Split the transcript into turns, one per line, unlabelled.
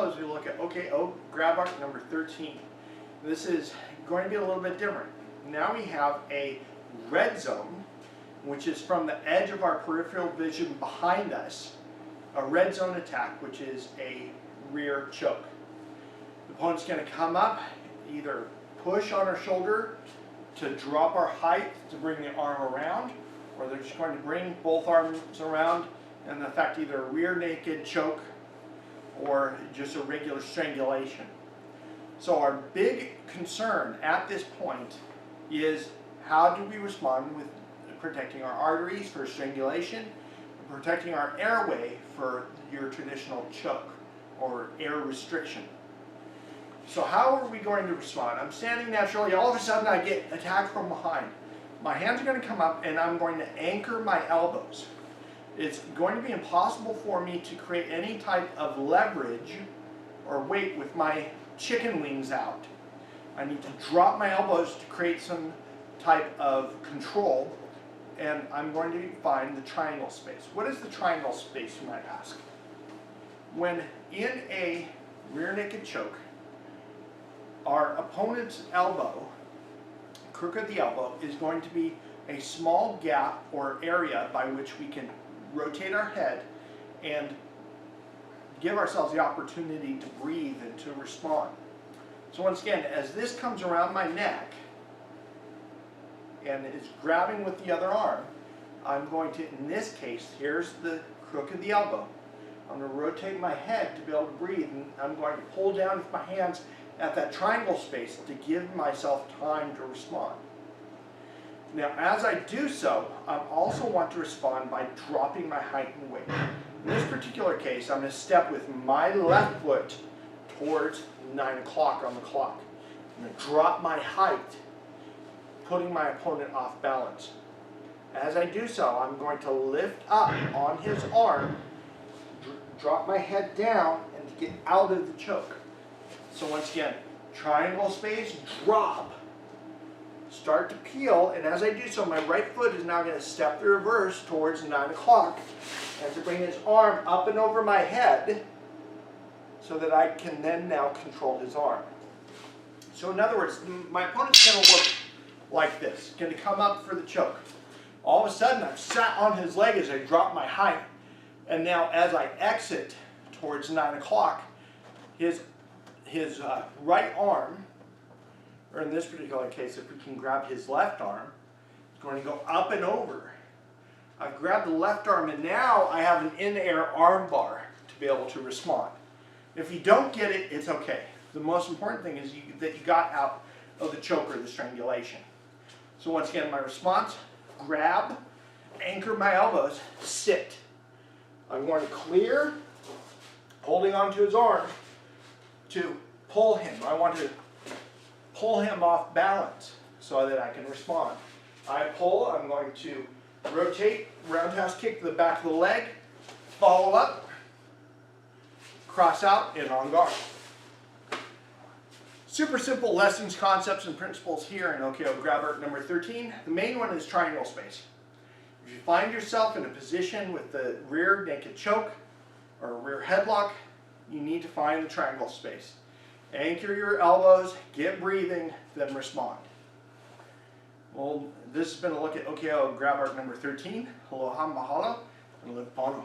as we look at OKO Grab Art number 13. This is going to be a little bit different. Now we have a red zone, which is from the edge of our peripheral vision behind us, a red zone attack, which is a rear choke. The opponent's going to come up, either push on our shoulder to drop our height to bring the arm around, or they're just going to bring both arms around and affect either a rear naked choke or just a regular strangulation. So our big concern at this point is how do we respond with protecting our arteries for strangulation, and protecting our airway for your traditional choke or air restriction. So how are we going to respond? I'm standing naturally, all of a sudden I get attacked from behind. My hands are going to come up and I'm going to anchor my elbows. It's going to be impossible for me to create any type of leverage or weight with my chicken wings out. I need to drop my elbows to create some type of control, and I'm going to find the triangle space. What is the triangle space, you might ask? When in a rear naked choke, our opponent's elbow, crook of the elbow, is going to be a small gap or area by which we can rotate our head and give ourselves the opportunity to breathe and to respond. So once again, as this comes around my neck and is grabbing with the other arm, I'm going to, in this case, here's the crook of the elbow. I'm going to rotate my head to be able to breathe, and I'm going to pull down with my hands at that triangle space to give myself time to respond. Now, as I do so, I also want to respond by dropping my height and weight. In this particular case, I'm going to step with my left foot towards 9 o'clock on the clock. I'm going to drop my height, putting my opponent off balance. As I do so, I'm going to lift up on his arm, drop my head down, and get out of the choke. So once again, triangle space, drop. Start to peel, and as I do so, my right foot is now going to step the reverse towards 9 o'clock and to bring his arm up and over my head so that I can then now control his arm. So in other words, my opponent's going to look like this, going to come up for the choke. All of a sudden, I've sat on his leg as I drop my height, and now as I exit towards 9 o'clock, his right arm, or in this particular case, if we can grab his left arm, it's going to go up and over. I've grabbed the left arm, and now I have an in-air arm bar to be able to respond. If you don't get it, it's okay. The most important thing is that you got out of the choke or the strangulation. So once again, my response, grab, anchor my elbows, sit. I'm going to clear, holding onto his arm, to pull him. I want to pull him off balance so that I can respond. I pull, I'm going to rotate, roundhouse kick to the back of the leg, follow up, cross out, and on guard. Super simple lessons, concepts, and principles here in OKO Grab Art number 13. The main one is triangle space. If you find yourself in a position with the rear naked choke or rear headlock, you need to find the triangle space. Anchor your elbows, get breathing, then respond. Well, this has been a look at OKO Grab Art number 13. Aloha, mahalo, and live pono.